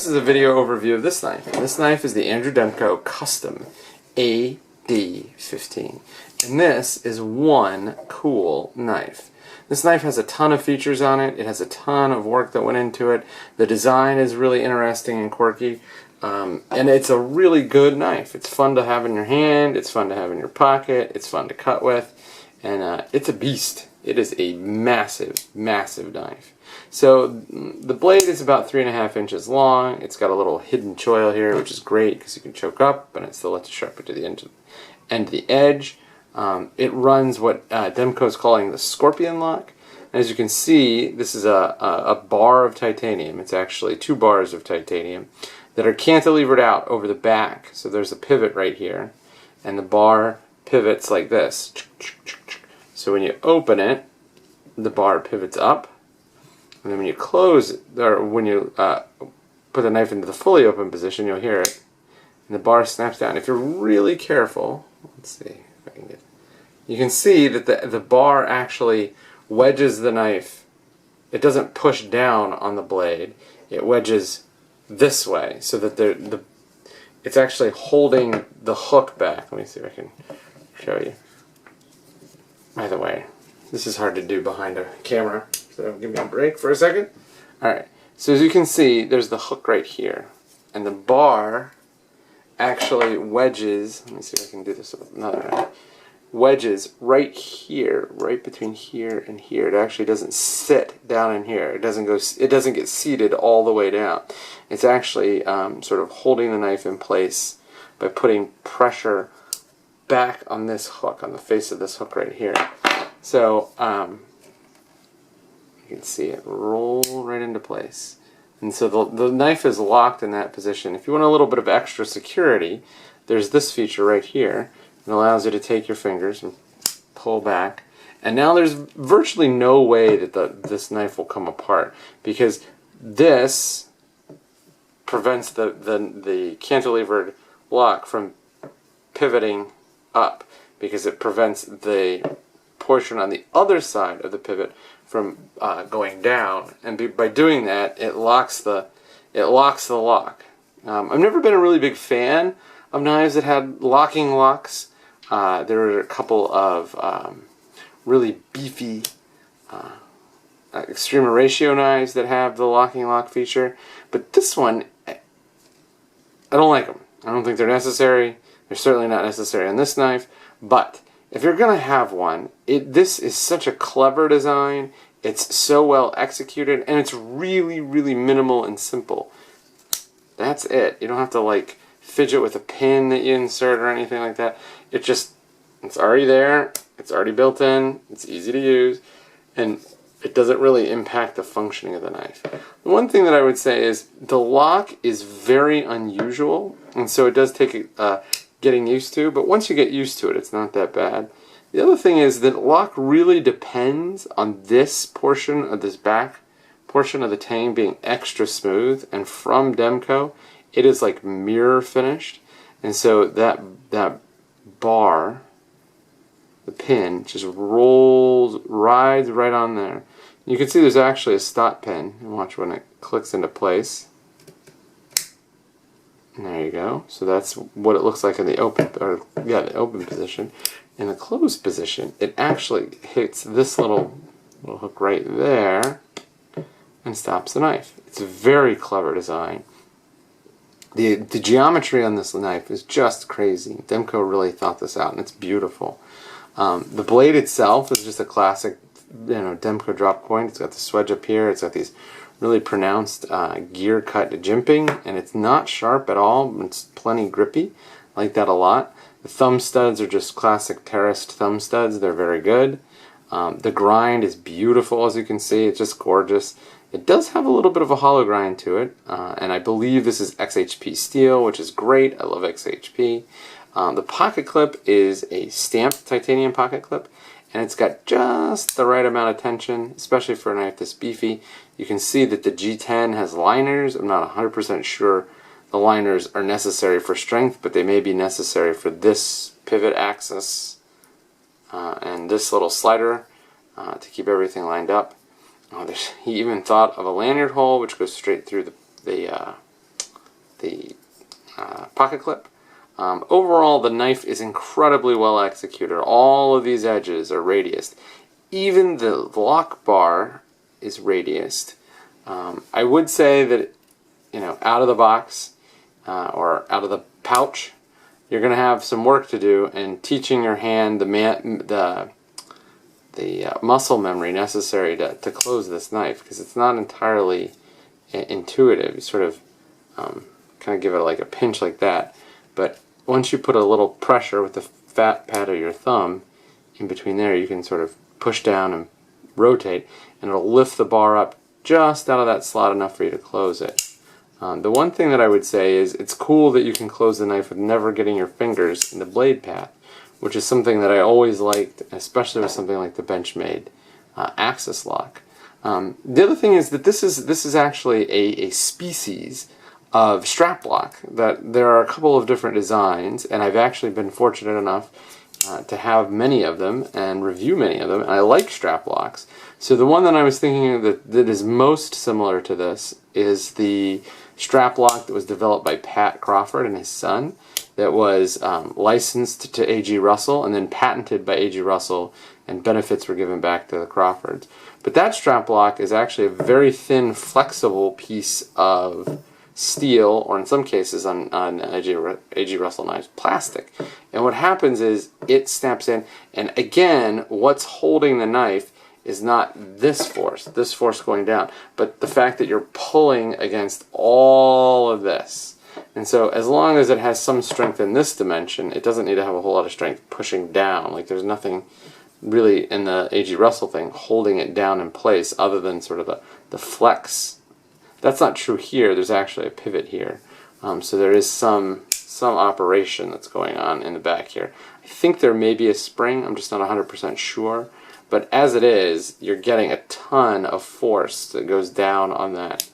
is a video overview of this knife. And this knife is the Demko Custom AD15. And this is one cool knife. This knife has a ton of features on it. It has a ton of work that went into it. The design is really interesting and quirky. And it's a really good knife. It's fun to have in your hand. It's fun to have in your pocket. It's fun to cut with. And it's a beast. It is a massive, massive knife. So the blade is about 3.5 inches long. It's got a little hidden choil here, which is great because you can choke up, but it still lets you sharpen to the end of the edge. It runs what Demko is calling the Scorpion lock. As you can see, this is a bar of titanium. It's actually 2 bars of titanium that are cantilevered out over the back. So there's a pivot right here, and the bar pivots like this. So when you open it, the bar pivots up, and then when you close it, or when you put the knife into the fully open position, you'll hear it, and the bar snaps down. If you're really careful, let's see if I can get, you can see that the bar actually wedges the knife. It doesn't push down on the blade. It wedges this way, so that it's actually holding the hook back. Let me see if I can show you. By the way, this is hard to do behind a camera, so give me a break for a second. Alright, so as you can see, there's the hook right here, and the bar actually wedges, let me see if I can do this with another hand, wedges right here, right between here and here. It actually doesn't sit down in here. It doesn't get seated all the way down. It's actually sort of holding the knife in place by putting pressure back on this hook, on the face of this hook right here. So you can see it roll right into place. And so the knife is locked in that position. If you want a little bit of extra security, there's this feature right here. It allows you to take your fingers and pull back. And now there's virtually no way that this knife will come apart, because this prevents the cantilevered lock from pivoting up, because it prevents the portion on the other side of the pivot from going down, and by doing that, it locks the lock. I've never been a really big fan of knives that had locking locks. There are a couple of really beefy extreme ratio knives that have the locking lock feature, but this one, I don't like them. I don't think they're necessary. They're certainly not necessary on this knife, but if you're going to have one, this is such a clever design. It's so well executed, and it's really, really minimal and simple. That's it. You don't have to like fidget with a pin that you insert or anything like that. It's already there. It's already built in. It's easy to use, and it doesn't really impact the functioning of the knife. The one thing that I would say is the lock is very unusual, and so it does take getting used to, but once you get used to it, it's not that bad. The other thing is that lock really depends on this portion of this back portion of the tang being extra smooth, and from Demko, it is like mirror finished, and so that bar, the pin, just rides right on there. You can see there's actually a stop pin, and watch when it clicks into place. And there you go. So that's what it looks like in the open, the open position. In the closed position, it actually hits this little hook right there and stops the knife. It's a very clever design. The geometry on this knife is just crazy. Demko really thought this out, and it's beautiful. The blade itself is just a classic, Demko drop point. It's got the swedge up here. It's got these really pronounced gear cut jimping, and it's not sharp at all. It's plenty grippy. I like that a lot. The thumb studs are just classic terraced thumb studs. They're very good. The grind is beautiful, as you can see. It's just gorgeous. It does have a little bit of a hollow grind to it, and I believe this is XHP steel, which is great. I love XHP. The pocket clip is a stamped titanium pocket clip, and it's got just the right amount of tension, especially for a knife this beefy. You can see that the G10 has liners. I'm not 100% sure the liners are necessary for strength, but they may be necessary for this pivot axis and this little slider to keep everything lined up. He even thought of a lanyard hole, which goes straight through the pocket clip. Overall, the knife is incredibly well executed. All of these edges are radiused. Even the lock bar is radiused. I would say that, out of the box or out of the pouch, you're going to have some work to do in teaching your hand the muscle memory necessary to close this knife, because it's not entirely intuitive. You sort of kind of give it like a pinch like that, but once you put a little pressure with the fat pad of your thumb in between there, you can sort of push down and rotate, and it'll lift the bar up just out of that slot enough for you to close it. The one thing that I would say is it's cool that you can close the knife with never getting your fingers in the blade path, which is something that I always liked, especially with something like the Benchmade Axis lock. The other thing is that this is actually a species of strap lock. That there are a couple of different designs, and I've actually been fortunate enough to have many of them and review many of them, and I like strap locks. So the one that I was thinking that is most similar to this is the strap lock that was developed by Pat Crawford and his son, that was licensed to A.G. Russell and then patented by A.G. Russell, and benefits were given back to the Crawfords. But that strap lock is actually a very thin, flexible piece of steel, or in some cases on A.G. Russell knives, plastic. And what happens is it snaps in, and again, what's holding the knife is not this force going down, but the fact that you're pulling against all of this. And so as long as it has some strength in this dimension, it doesn't need to have a whole lot of strength pushing down. Like, there's nothing really in the A.G. Russell thing holding it down in place other than sort of the flex. That's not true here. There's actually a pivot here. So there is some operation that's going on in the back here. I think there may be a spring. I'm just not 100% sure. But as it is, you're getting a ton of force that goes down on that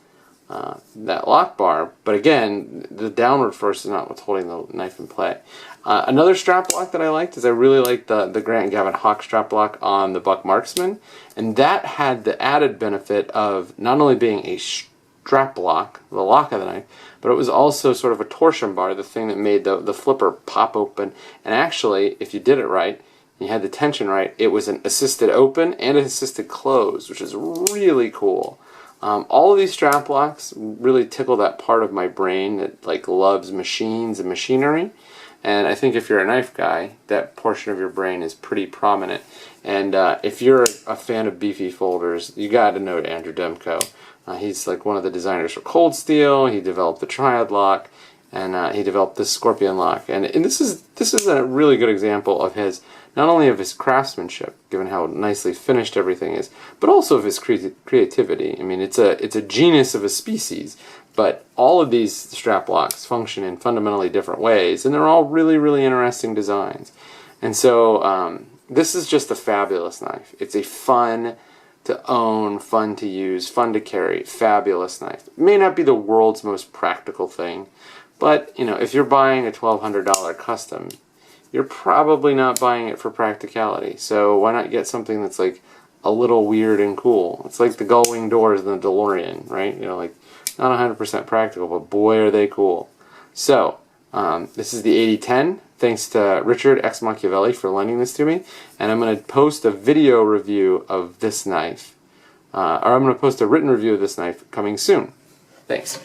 lock bar. But again, the downward force is not what's holding the knife in play. Another strap lock that I liked is I really liked the Grant & Gavin Hawk strap lock on the Buck Marksman. And that had the added benefit of not only being a strap lock, the lock of the knife, but it was also sort of a torsion bar, the thing that made the flipper pop open. And actually, if you did it right, you had the tension right, it was an assisted open and an assisted close, which is really cool. All of these strap locks really tickle that part of my brain that like loves machines and machinery. And I think if you're a knife guy, that portion of your brain is pretty prominent. And if you're a fan of beefy folders, you got to know Andrew Demko. He's like one of the designers for Cold Steel. He developed the Triad lock, and he developed the Scorpion lock. And this is a really good example of his, not only of his craftsmanship, given how nicely finished everything is, but also of his creativity. I mean, it's a genus of a species, but all of these strap locks function in fundamentally different ways, and they're all really, really interesting designs. And so this is just a fabulous knife. It's a fun to own, fun to use, fun to carry, fabulous knife. It may not be the world's most practical thing, but if you're buying a $1,200 custom, you're probably not buying it for practicality. So why not get something that's like a little weird and cool? It's like the gull-wing doors in the DeLorean, right? Like not 100% practical, but boy are they cool. So this is the 8010. Thanks to Richard X Machiavelli for lending this to me, and I'm going to post a video review of this knife, or I'm going to post a written review of this knife coming soon. Thanks.